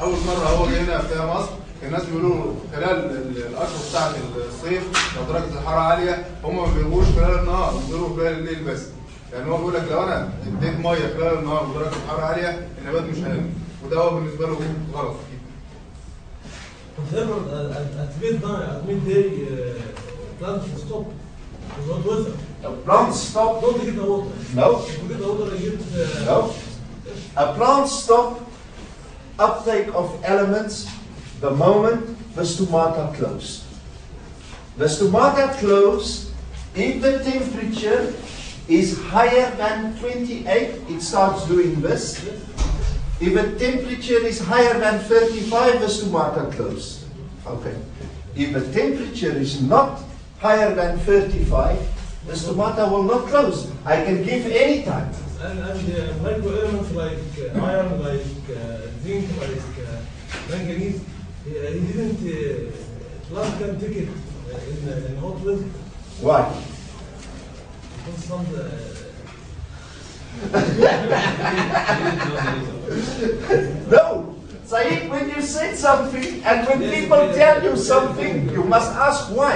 اول مره هو جه هنا في مصر الناس بيقولوا خلال الاشهر بتاعت الصيف لو درجه الحراره عاليه هم ما بيجوش خلال النهار، بيجوا خلال الليل بس. يعني هو بيقول لك لو انا اديت ميه خلال النهار ودرجه الحراره عاليه النبات مش هينمو، وده هو بالنسبه له غلط. At midday, plants stop. Not weather. Plants stop. Don't get the water. No. If you get the water, you get. No. A plant stop uptake of elements the moment the stomata close. The stomata close if the temperature is higher than 28, it starts doing this. If the temperature is higher than 35, the stomata close. Okay. If the temperature is not higher than 35, the stomata will not close. I can give any time. And micro elements like iron, like zinc, like manganese, he didn't. Plant can take it in hot weather. Why? Because some. No, Saeed, when you say something and when people tell you something, you must ask why.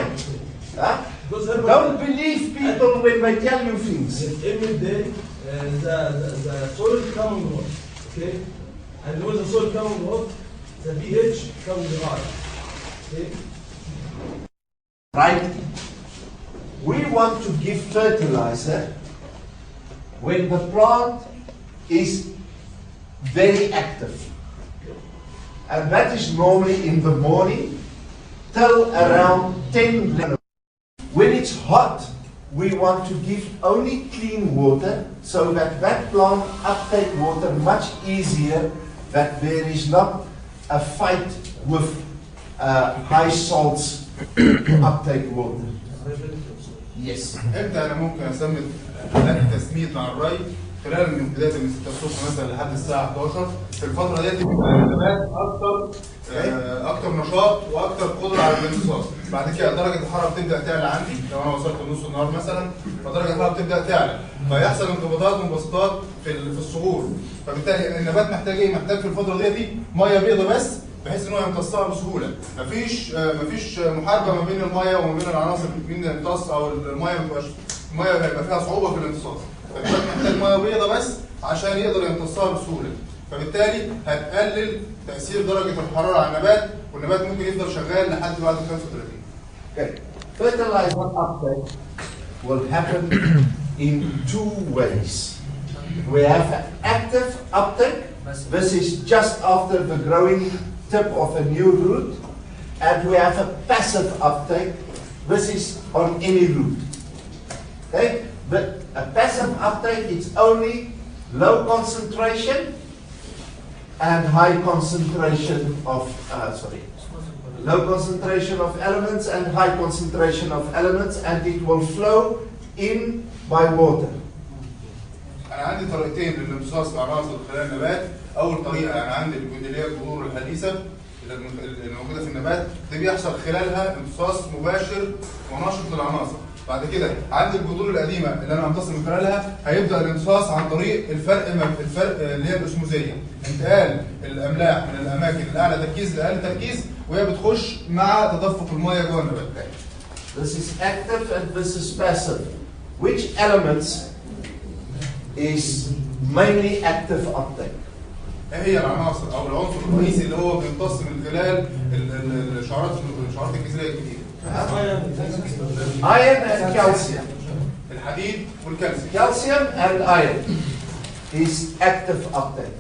Huh? Don't believe people when they tell you things. Every day, the soil comes hot, okay? And when the soil comes hot, the pH comes high, okay? Right? We want to give fertilizer when the plant is very active. And that is normally in the morning till around 10. When it's hot, we want to give only clean water so that that plant uptake water much easier, that there is not a fight with high salts to uptake water. Yes. امتى انا ممكن اسمي التسميد مع الري؟ خلال من بدايه من 6 الصبح مثلا لحد الساعه 11. في الفتره ديت بيبقى النبات اكتر نشاط واكتر قدره على الامتصاص. بعد كده درجه الحراره بتبدا تعلى عندي، لو انا وصلت لنص النهار مثلا فدرجه الحراره بتبدا تعلى، فيحصل انقباضات وانبساطات في الصخور. فبالتالي النبات محتاج ايه؟ محتاج في الفتره ديت ميه بيضاء بس بحيث ان هو يمتصها بسهوله. مفيش محاربه ما بين الميه وما بين العناصر مين اللي يمتص، او الميه الميه هيبقى فيها صعوبه في الامتصاص. فالنبات محتاج ميه بيضاء بس عشان يقدر يمتصها بسهوله. فبالتالي هتقلل تاثير درجه الحراره على النبات، والنبات ممكن يفضل شغال لحد بعد 35. Okay. Fertilizer uptake will happen in two ways. We have an active uptake. This is just after the growing tip of a new root, and we have a passive uptake. This is on any root. Okay, but a passive uptake is only low concentration and high concentration of low concentration of elements and high concentration of elements, and it will flow in by water. أنا عندي طريقتين للامتصاص في عناصر خلال النبات. أول طريقة أنا عندي اللي هي الجذور الحديثة اللي موجودة في النبات، دي بيحصل خلالها امتصاص مباشر ونشط للعناصر. بعد كده عندي الجذور القديمة اللي أنا همتص من خلالها هيبدأ الامتصاص عن طريق الفرق اللي هي الأسموزية، انتقال الأملاح من الأماكن الأعلى تركيز لأقل تركيز، وهي بتخش مع تدفق المية جوه النبات. This is active and this is passive. Which elements is mainly active uptake? ايه هي العناصر او العنصر الرئيسي اللي هو بيمتص من خلال الشعرات الجذريه الجديده؟ Iron and calcium. الحديد والكالسيوم. Calcium and iron is active uptake.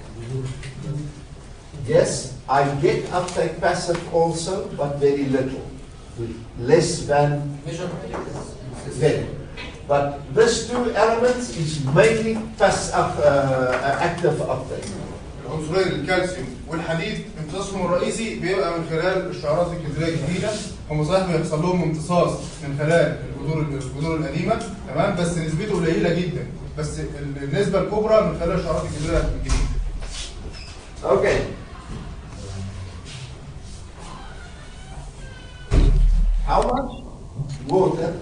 Yes, I get uptake passive also, but very little, less than very. But these two elements is mainly active uptake. العنصرين الكالسيوم والحديد امتصاصهم الرئيسي بيبقى من خلال الشعرات الجذريه الجديده. هم صحيح بيحصل لهم امتصاص من خلال الجذور القديمه، تمام، بس نسبته قليله جدا، بس النسبه الكبرى من خلال الشعرات الجذريه الجديده. Okay. How much water?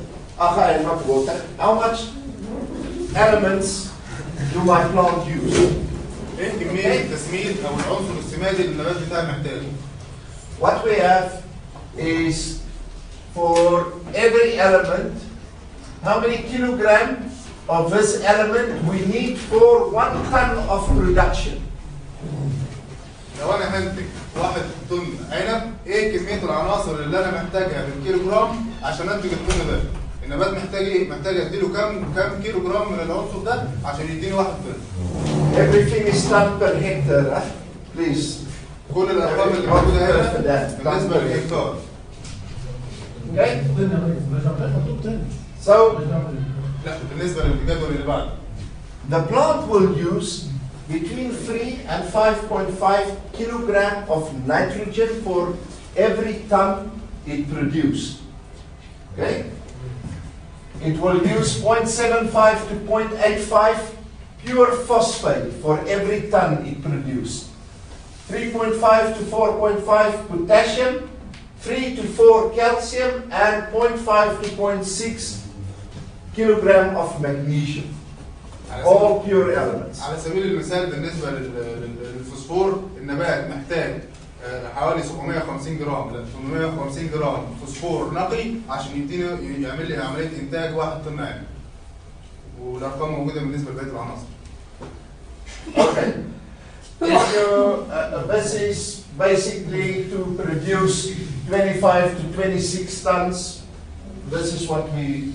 Not water. How much elements do my plant use? ايه كمية التسميد أو العنصر السمادي اللي النبات بتاعي محتاجه. What we have is for every element, how many kilograms of this element we need for 1 ton of production. لو أنا هنتج 1 طن عنب، إيه كمية العناصر اللي أنا محتاجها بالكيلو جرام عشان أنتج الطن ده؟ النبات محتاج إيه؟ محتاج أديله كم كيلو جرام من العنصر ده عشان يديني 1 طن. Everything is done per hectare, please. كل الأرقام اللي موجودة هنا بالنسبة للهكتار. Okay? So, لا بالنسبة للجدول اللي بعده. the plant will use between 3 and 5.5 kilogram of nitrogen for every ton it produces. Okay? It will use 0.75 to 0.85 pure phosphate for every ton it produces. 3.5 to 4.5 potassium, 3 to 4 calcium, and 0.5 to 0.6 kilogram of magnesium. All pure elements. على سبيل المثال بالنسبة للفوسفور النبات محتاج حوالي 750 جرام ل 850 جرام فوسفور نقي عشان يديني يعمل لي عملية إنتاج 1 طن عنب. والأرقام موجودة بالنسبة لبقية العناصر. Okay. This is basically to produce 25 to 26 tons. This is what we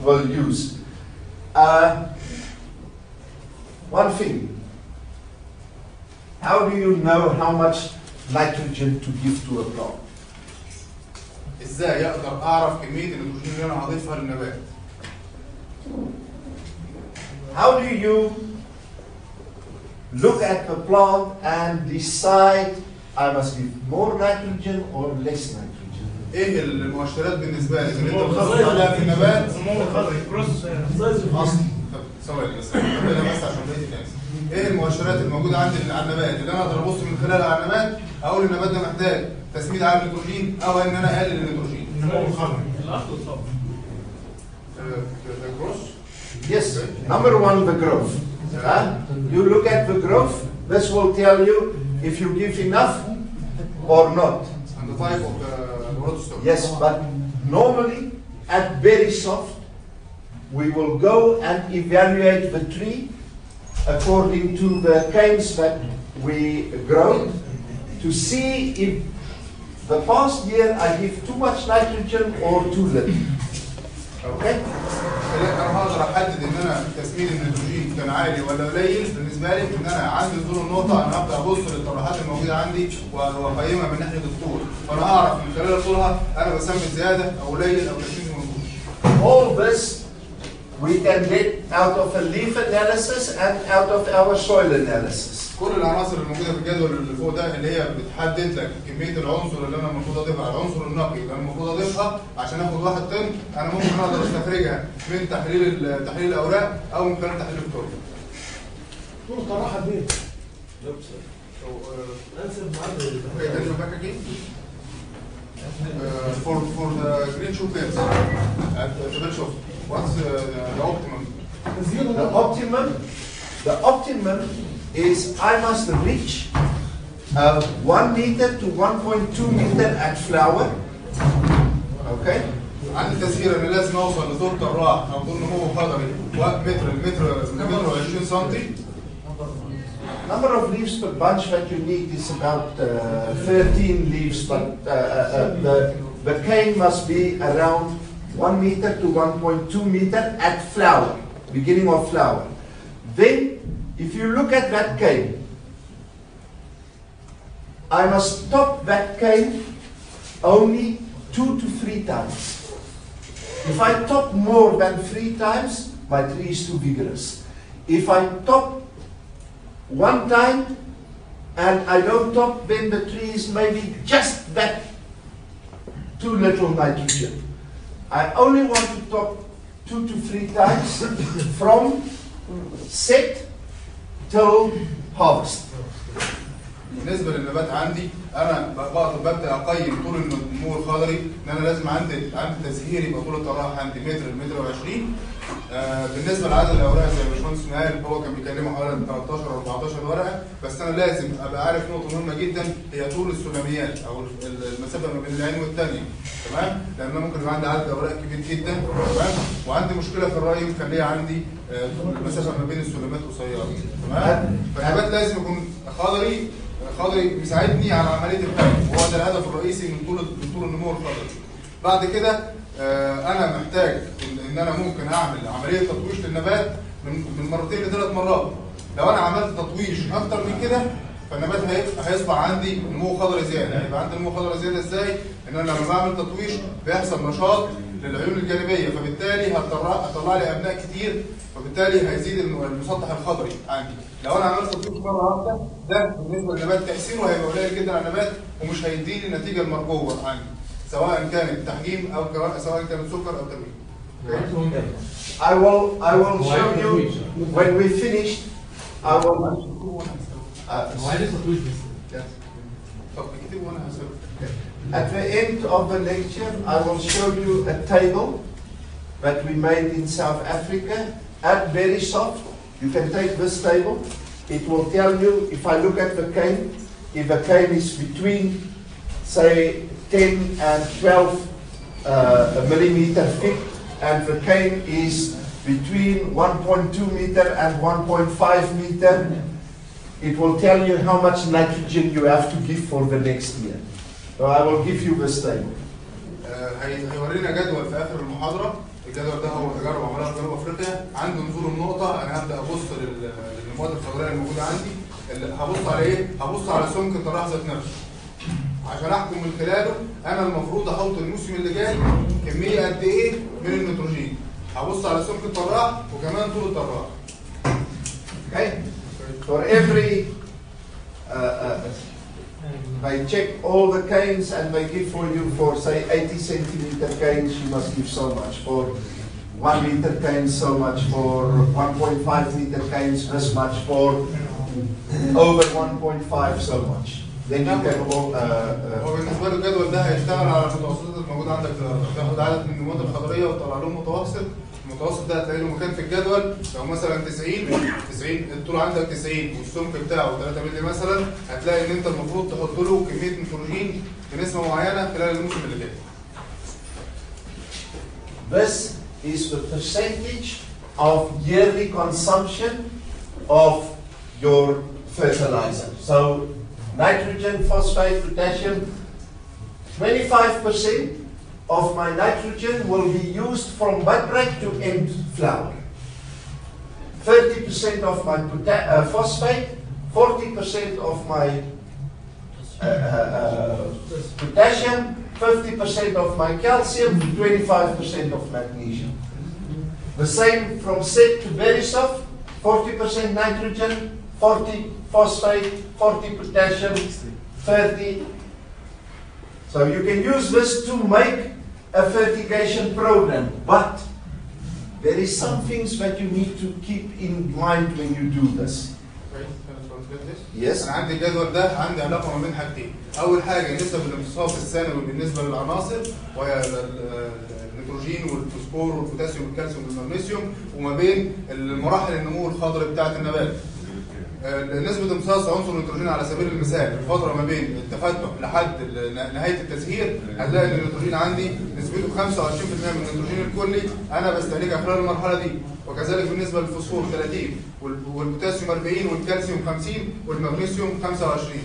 will use. One thing. How do you know how much nitrogen to give to a plant? إزاي أقدر أعرف كمية النيتروجين اللي أنا هضيفها للنبات؟ How do you look at the plant and decide I must give more nitrogen or less nitrogen? إيه المؤشرات بالنسبة لك اللي أنت بتحصل عليها في النبات؟ ثواني بس عشان بقية الناس. ايه المؤشرات الموجوده عندي على النبات اللي انا اقدر ابص من خلالها على النبات اقول النبات ده محتاج تسميد عالي النيتروجين او ان انا اقلل النيتروجين؟ النمو الخضري. الاصل والصبر. Yes. Number one, the growth. You look at the growth. This will tell you if you give enough or not. And the type of rootstock. Yes, but normally at very soft, we will go and evaluate the tree according to the canes that we grow to see if the past year I give too much nitrogen or too little. Okay? انا هقدر احدد ان انا تسميد النيتروجين كان عالي ولا قليل بالنسبه لي ان انا عندي طول النقطه انا هبدا ابص للطروحات الموجوده عندي واقيمها من ناحيه الطول فانا اعرف من خلال طولها انا بسمي زياده او قليل او تسميد موجود. All this we can get out of a leaf analysis and out of our soil analysis. كل العناصر الموجوده في الجدول اللي فوق ده اللي هي بتحدد لك كميه العنصر اللي انا المفروض اضيفها، العنصر النقي اللي انا المفروض اضيفها عشان اخد 1 طن، انا ممكن اقدر استخرجها من تحليل الاوراق او من خلال تحليل التربه. طول الطراحه دي انسب معدل. Okay, can you back again? For the green shoe plants at the bench of what's the optimum? The optimum is I must reach 1 meter to 1.2 meter at flower. Okay? عندي تسهيل ان لازم اوصل لطول طراح او طول نمو خضري متر و20 سم. Number of leaves per bunch that you need is about 13 leaves, but the cane must be around 1 meter to 1.2 meter at flower, beginning of flower. Then, if you look at that cane, I must top that cane only 2 to 3 times. If I top more than 3 times, my tree is too vigorous. If I top 1 time and I don't top, then the tree is maybe just that too little nitrogen. I only want to top 2 to 3 times from set till harvest. بالنسبه للنبات عندي انا ببدا اقيم طول النمو الخضري ان انا لازم عندي تزهير يبقى طول الطراح عندي متر لمتر و20. بالنسبه لعدد الاوراق زي ما الباشمهندس قال هو كان بيكلمه حوالي 13 او 14 ورقه، بس انا لازم ابقى عارف نقطه مهمه جدا هي طول السلميات او المسافه ما بين العين والثانيه، تمام؟ لان انا ممكن يبقى عندي عدد اوراق كبير جدا، تمام؟ وعندي مشكله في الري مخليه عندي المسافه ما بين السلمات قصيره، تمام؟ فالنبات لازم يكون خضري بيساعدني على عمليه الحفظ، وهو ده الهدف الرئيسي من طول النمو الخضري. بعد كده انا محتاج ان انا ممكن اعمل عمليه تطويش للنبات من مرتين ل3 مرات. لو انا عملت تطويش اكتر من كده فالنبات هيصبح عندي نمو خضري زياده. هيبقى عندي نمو خضري زياده ازاي؟ ان انا لما بعمل تطويش بيحصل نشاط للعيون الجانبيه، فبالتالي هتطلع لي ابناء كتير، فبالتالي هيزيد المسطح الخضري عندي. لو انا عملت تطويش مره واحده ده بالنسبه للنبات تاثيره هيبقى قليل جدا على النبات ومش هيديني النتيجه المرجوه عندي، سواء كانت تحجيم او سواء كانت سكر او تلوين. I will show you when we finished. I will. At the end of the lecture, I will show you a table that we made in South Africa at very soft. You can take this table. It will tell you if I look at the cane, if the cane is between, say, 10 and 12 millimeter thick, and the cane is between 1.2 meter and 1.5 meter, it will tell you how much nitrogen you have to give for the next year. So I will give you this table. هيورينا جدول في اخر المحاضره. الجدول ده هو تجارب عملها في جنوب افريقيا. عند نزول النقطه انا هبدا ابص للمواد الخضراء الموجوده عندي. هبص على ايه؟ هبص على سمك الطراح ذات نفسه عشان احكم من خلاله انا المفروض احط الموسم اللي جاي كميه قد ايه من النيتروجين. هبص على سمك الطراح وكمان طول الطراح. Okay. For every they check all the canes and they give for you for say 80 centimeter canes you must give so much, for 1 meter canes so much, for 1.5 meter canes this much, for over 1.5 so much. Then you can هو بالنسبه له الجدول ده هيشتغل على المتوسطات الموجوده عندك في الارض، تاخد عدد من النموذج الخضريه وتطلع لهم متوسط. المتوسط ده هتلاقي له مكان في الجدول. لو مثلا 90 الطول عندك 90 والسمك بتاعه 3 مللي مثلا، هتلاقي ان انت المفروض تحط له كميه نيتروجين بنسبه معينه خلال الموسم اللي جاي. This is the percentage of yearly consumption of your fertilizer. So nitrogen, phosphate, potassium, 25% of my nitrogen will be used from bud break to end flower. 30% of my phosphate, 40% of my potassium, 50% of my calcium, 25% of magnesium. The same from set to very soft, 40% nitrogen, 40 phosphate, 40 potassium, 30. So you can use this to make a fertigation program, but there is some things that you need to keep in mind when you do this. Yes. انا عندي الجدول ده عندي علاقه ما بين حاجتين. اول حاجه نسب الامتصاص الثانوي بالنسبه للعناصر وهي النيتروجين والفوسفور والبوتاسيوم والكالسيوم والمغنيسيوم، وما بين المراحل النمو الخضري بتاعه النبات. نسبة امتصاص عنصر النيتروجين على سبيل المثال الفترة ما بين التفتح لحد نهاية التزهير، هتلاقي ان النيتروجين عندي نسبته 25% من النيتروجين الكلي انا بستهلكها خلال المرحلة دي، وكذلك بالنسبة للفوسفور 30 والبوتاسيوم 40 والكالسيوم 50 والمغنيسيوم 25.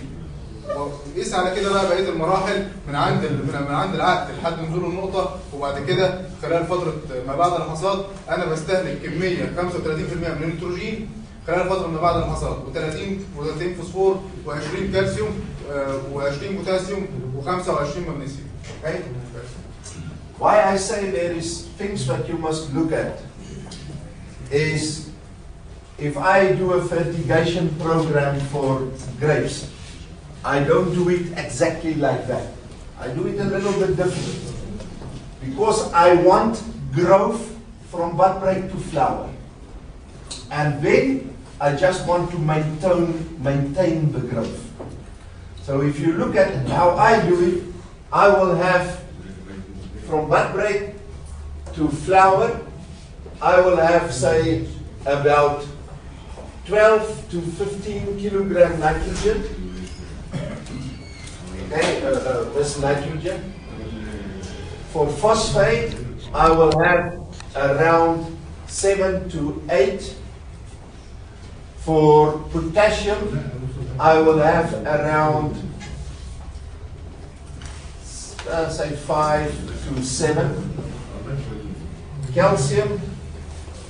وقيس على كده بقى بقية المراحل من عند العقد لحد نزول النقطة، وبعد كده خلال فترة ما بعد الحصاد انا بستهلك كمية 35% من النيتروجين خلال فترة ما بعد الحصاد، و30 فوسفور و20 كالسيوم و20 بوتاسيوم و25 مغنيسيوم. Okay? Why I say there is things that you must look at is if I do a fertigation program for grapes, I don't do it exactly like that. I do it a little bit different because I want growth from bud break to flower, and then I just want to maintain the growth. So if you look at how I do it, I will have from bud break to flower, I will have, say, about 12 to 15 kilogram nitrogen. Okay, this nitrogen. For phosphate, I will have around 7 to 8. For potassium, I will have around, say, 5 to 7. Calcium,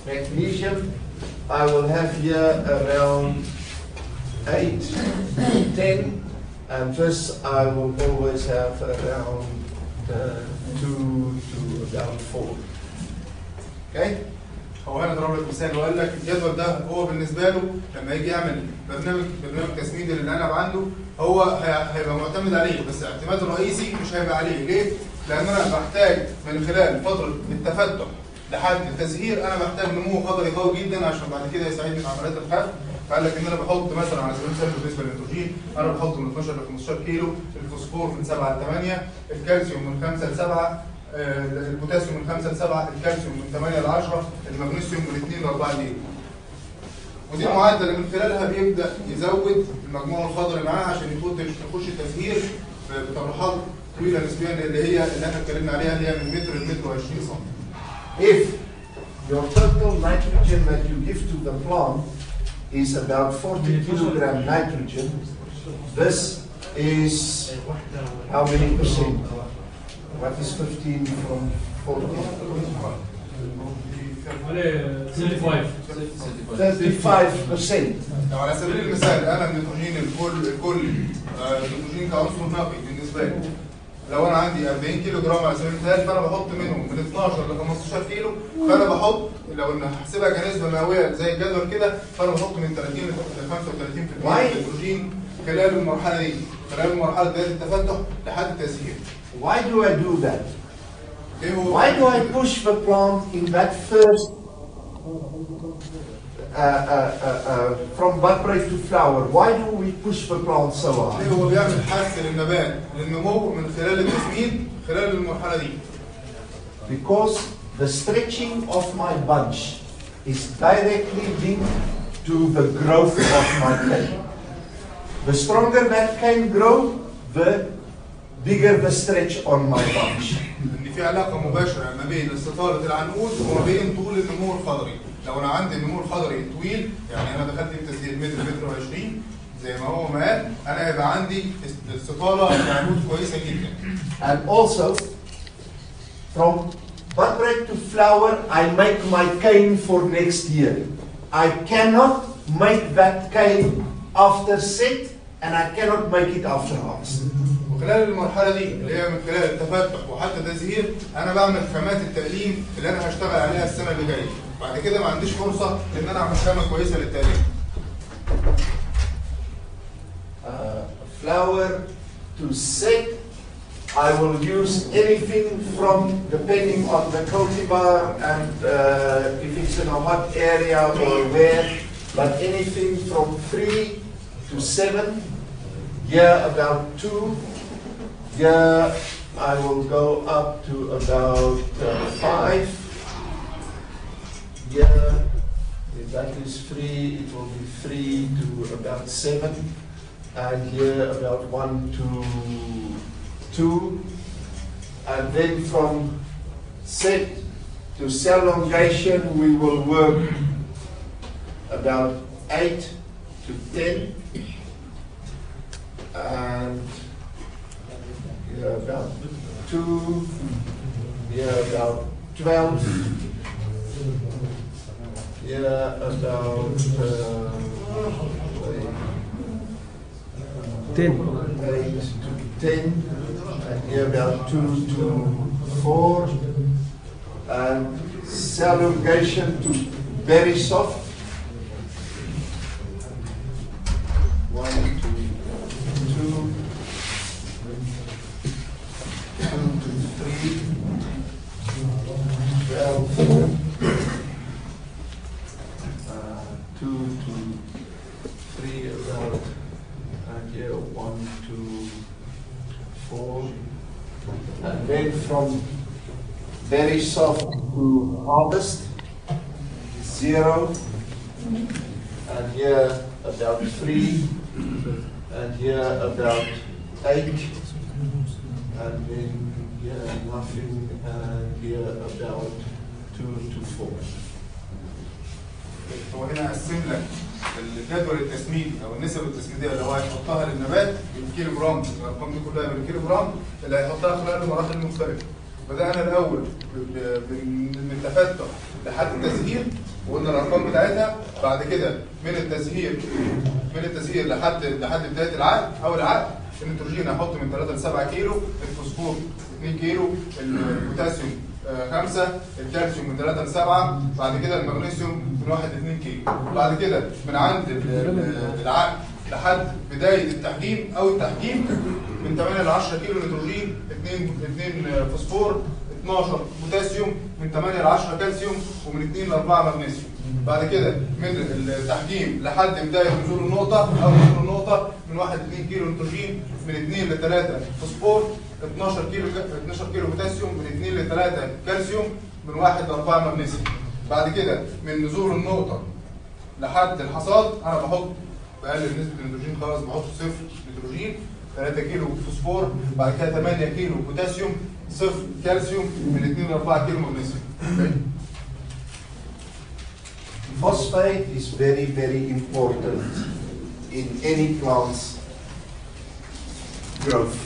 magnesium, I will have here around 8, 10, and this I will always have around 2 to about 4. Okay? هو انا ضرب لك مثال وقال لك الجدول ده هو بالنسبه له لما يجي يعمل برنامج تسميد للعنب عنده هو هيبقى معتمد عليه، بس الاعتماد الرئيسي مش هيبقى عليه. ليه؟ لان انا بحتاج من خلال فتره التفتح لحد التزهير انا بحتاج نمو خضري قوي جدا عشان بعد كده يساعدني في عمليات الحفر. فقال لك ان انا بحط مثلا على سبيل المثال بالنسبه للنيتروجين انا بحط من 12 ل 15 كيلو، الفوسفور من 7 ل 8، الكالسيوم من 5 ل 7، البوتاسيوم من 5 ل 7، الكالسيوم من 8 ل 10، المغنيسيوم من 2 ل 4 كيلو. ودي المعادله اللي من خلالها بيبدا يزود المجموع الخضري معاه عشان يخش التزهير بترحال طويله نسبيا اللي هي اللي احنا اتكلمنا عليها اللي هي من متر لمتر و20 سم. If your total nitrogen that you give to the plant is about 40 kilogram nitrogen, this is how many percent? What is 15 from 40? 35%. لو على سبيل المثال انا النيتروجين النيتروجين كعنصر نقي بالنسبه لي لو انا عندي 40 كيلو جرام على سبيل المثال فانا بحط منهم من 12 ل 15 كيلو، فانا بحط لو انا هحسبها كنسبه مئويه زي الجدول كده فانا بحط من 30 ل 35% النيتروجين خلال المرحله دي، خلال مرحله بدايه التفتح لحد التزهير. Why do I do that? Why do I push the plant in that first from bud break to flower? Why do we push the plant so hard? هو بيعمل حث للنبات للنمو من خلال التسميد خلال المرحله دي. Because the stretching of my bunch is directly linked to the growth of my cane. The stronger that cane grow, the bigger the stretch on my bunch. ان في علاقه مباشره ما بين استطاله العنقود وما بين طول النمو الخضري. لو انا عندي النمو الخضري طويل يعني انا دخلت في تسهيل متر و20 زي ما هو ما قال انا هيبقى عندي استطاله العنقود كويسه جدا. And also from bud break to flower I make my cane for next year. I cannot make that cane after set and I cannot make it after harvest. وخلال المرحله دي اللي هي من خلال التفتح وحتى تزهير انا بعمل خامات التقليم اللي انا هشتغل عليها السنه اللي جايه. بعد كده ما عنديش فرصه ان انا اعمل خامه كويسه للتقليم. Flower to set, I will use anything from depending on the cultivar and if it's in a hot area or where, but anything from 3 to 7. Here about 2. Here I will go up to about 5. Here, if that is 3, it will be 3 to about 7. And here about 1 to 2. And then from set to cell elongation, we will work about 8 to 10. And here about 2, here about 12, here about 10. 8 to 10, and here about 2 to 4, and cell elongation to very soft. 1 to 2, 2 to 3, 12, 2 to 3 about, and here 1 to 4, and then from very soft to hardest, 0, and here about 3, and here about 8, and then here nothing, and here about 2 to 4. هو هنا قسم لك الجدول التسميدي او النسب التسميديه اللي هو هيحطها للنبات بالكيلو جرام، الارقام دي كلها بالكيلو جرام اللي هيحطها خلال المراحل المختلفه. بدانا الاول من التفتح لحد التزهير وقلنا الارقام بتاعتها، بعد كده من التزهير لحد بدايه العقد او العقد. النيتروجين هحط من 3 ل 7 كيلو، الفوسفور 2 كيلو، البوتاسيوم 5، الكالسيوم من 3 ل 7، بعد كده المغنيسيوم من 1 ل 2 كيلو. بعد كده من عند العقد لحد بدايه التحجيم او التحجيم من 8 ل 10 كيلو نيتروجين، 2 فوسفور، 12 بوتاسيوم، من 8 ل 10 كالسيوم، ومن 2 ل 4 مغنيسيوم. بعد كده من التحجيم لحد بدايه نزول النقطه او نزول النقطه من 1 ل 2 كيلو نيتروجين، من 2 ل 3 فوسفور، 12 كيلو بوتاسيوم، من 2 ل 3 كالسيوم، من 1 ل 4 مغنيسيوم. بعد كده من نزول النقطه لحد الحصاد انا بقلل نسبه النيتروجين خالص، بحط 0 نيتروجين، 3 كيلو فوسفور، بعد كده 8 كيلو بوتاسيوم، 0 كالسيوم، من 2 ل 4 كيلو مغنيسيوم. Phosphate is very, very important in any plant's growth.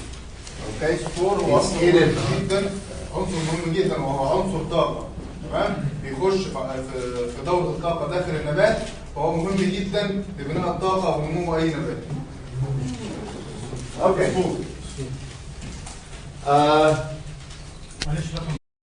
Okay? الفوسفور هو عنصر مهم جدا، عنصر مهم جدا وهو عنصر طاقه، تمام؟ بيخش في دوره الطاقه داخل النبات، فهو مهم جدا لبناء الطاقه ونمو اي نبات. Okay. معلش